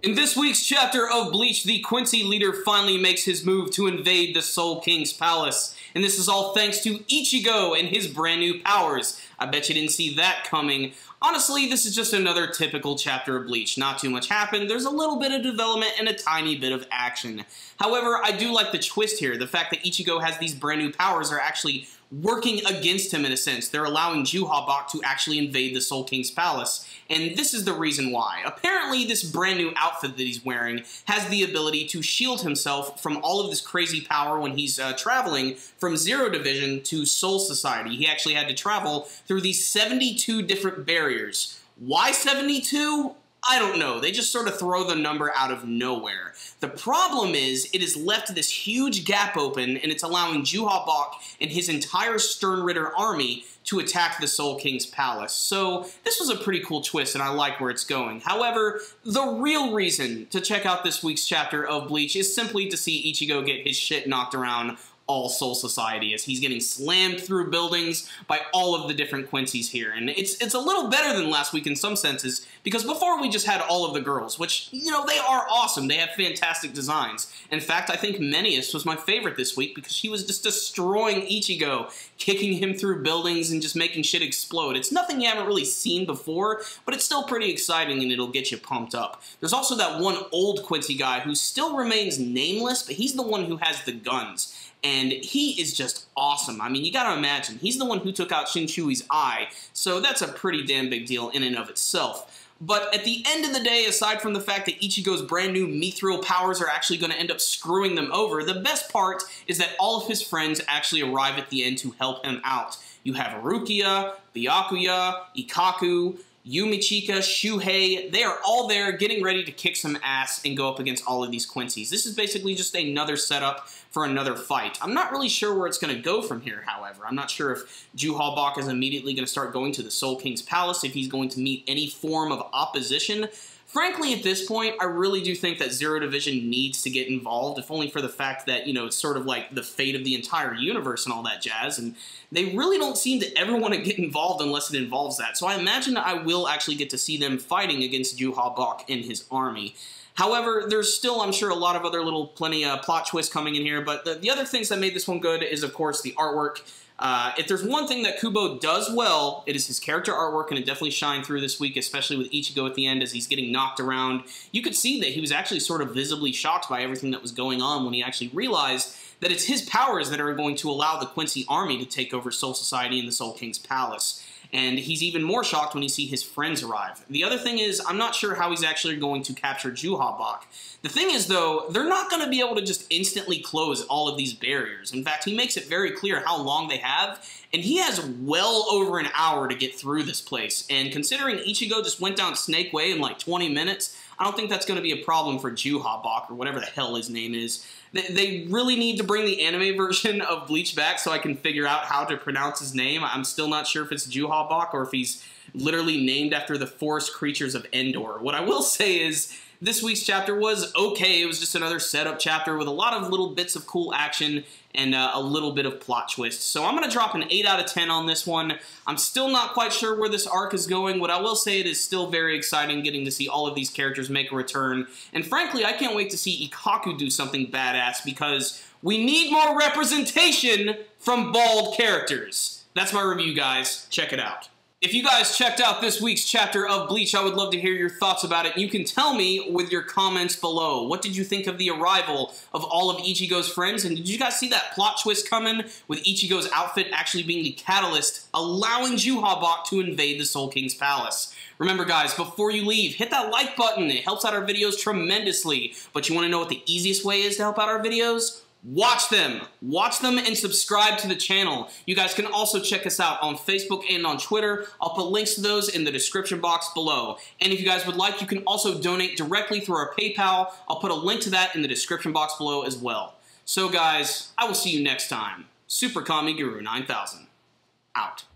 In this week's chapter of Bleach, the Quincy leader finally makes his move to invade the Soul King's palace. And this is all thanks to Ichigo and his brand new powers. I bet you didn't see that coming. Honestly, this is just another typical chapter of Bleach. Not too much happened, there's a little bit of development and a tiny bit of action. However, I do like the twist here. The fact that Ichigo has these brand new powers are actually working against him in a sense. They're allowing Juhabok to actually invade the Soul King's palace. And this is the reason why. Apparently, this brand new outfit that he's wearing has the ability to shield himself from all of this crazy power when he's traveling from Zero Division to Soul Society. He actually had to travel through these 72 different barriers. Why 72? I don't know. They just sort of throw the number out of nowhere. The problem is, it has left this huge gap open, and it's allowing Juhabok and his entire Stern Ritter army to attack the Soul King's palace. So, this was a pretty cool twist, and I like where it's going. However, the real reason to check out this week's chapter of Bleach is simply to see Ichigo get his shit knocked around all Soul Society, as he's getting slammed through buildings by all of the different Quincy's here. And it's a little better than last week in some senses, because before we just had all of the girls, which, you know, they are awesome. They have fantastic designs. In fact, I think Menius was my favorite this week because she was just destroying Ichigo, kicking him through buildings and just making shit explode. It's nothing you haven't really seen before, but it's still pretty exciting and it'll get you pumped up. There's also that one old Quincy guy who still remains nameless, but he's the one who has the guns. And he is just awesome. I mean, you gotta imagine, he's the one who took out Shinchui's eye, so that's a pretty damn big deal in and of itself. But at the end of the day, aside from the fact that Ichigo's brand new mithril powers are actually going to end up screwing them over, the best part is that all of his friends actually arrive at the end to help him out. You have Rukia, Byakuya, Ikkaku, Yumichika, Shuhei, they are all there getting ready to kick some ass and go up against all of these Quincy's. This is basically just another setup for another fight. I'm not really sure where it's going to go from here, however. I'm not sure if Juhabok is immediately going to start going to the Soul King's palace, if he's going to meet any form of opposition. Frankly, at this point, I really do think that Zero Division needs to get involved, if only for the fact that, you know, it's sort of like the fate of the entire universe and all that jazz, and they really don't seem to ever want to get involved unless it involves that. So I imagine I will actually get to see them fighting against Juhabok and his army. However, there's still, I'm sure, a lot of other little plenty plot twists coming in here, but the other things that made this one good is, of course, the artwork. If there's one thing that Kubo does well, it is his character artwork, and it definitely shined through this week, especially with Ichigo at the end as he's getting knocked around. You could see that he was actually sort of visibly shocked by everything that was going on when he actually realized that it's his powers that are going to allow the Quincy army to take over Soul Society and the Soul King's palace. And he's even more shocked when he sees his friends arrive. The other thing is, I'm not sure how he's actually going to capture Juhabok. The thing is, though, they're not going to be able to just instantly close all of these barriers. In fact, he makes it very clear how long they have, and he has well over an hour to get through this place. And considering Ichigo just went down Snake Way in like 20 minutes, I don't think that's going to be a problem for Juhabok, or whatever the hell his name is. They really need to bring the anime version of Bleach back so I can figure out how to pronounce his name. I'm still not sure if it's Juhabok or if he's literally named after the forest creatures of Endor. What I will say is, this week's chapter was okay. It was just another setup chapter with a lot of little bits of cool action and a little bit of plot twist. So I'm going to drop an 8 out of 10 on this one. I'm still not quite sure where this arc is going. What I will say, it is still very exciting getting to see all of these characters make a return. And frankly, I can't wait to see Ikkaku do something badass, because we need more representation from bald characters. That's my review, guys. Check it out. If you guys checked out this week's chapter of Bleach, I would love to hear your thoughts about it. You can tell me with your comments below. What did you think of the arrival of all of Ichigo's friends? And did you guys see that plot twist coming with Ichigo's outfit actually being the catalyst, allowing Juhabok to invade the Soul King's palace? Remember, guys, before you leave, hit that like button. It helps out our videos tremendously. But you want to know what the easiest way is to help out our videos? Watch them and subscribe to the channel. You guys can also check us out on Facebook and on Twitter. I'll put links to those in the description box below. And if you guys would like, you can also donate directly through our PayPal. I'll put a link to that in the description box below as well. So guys, I will see you next time. Super Kami Guru 9000 out.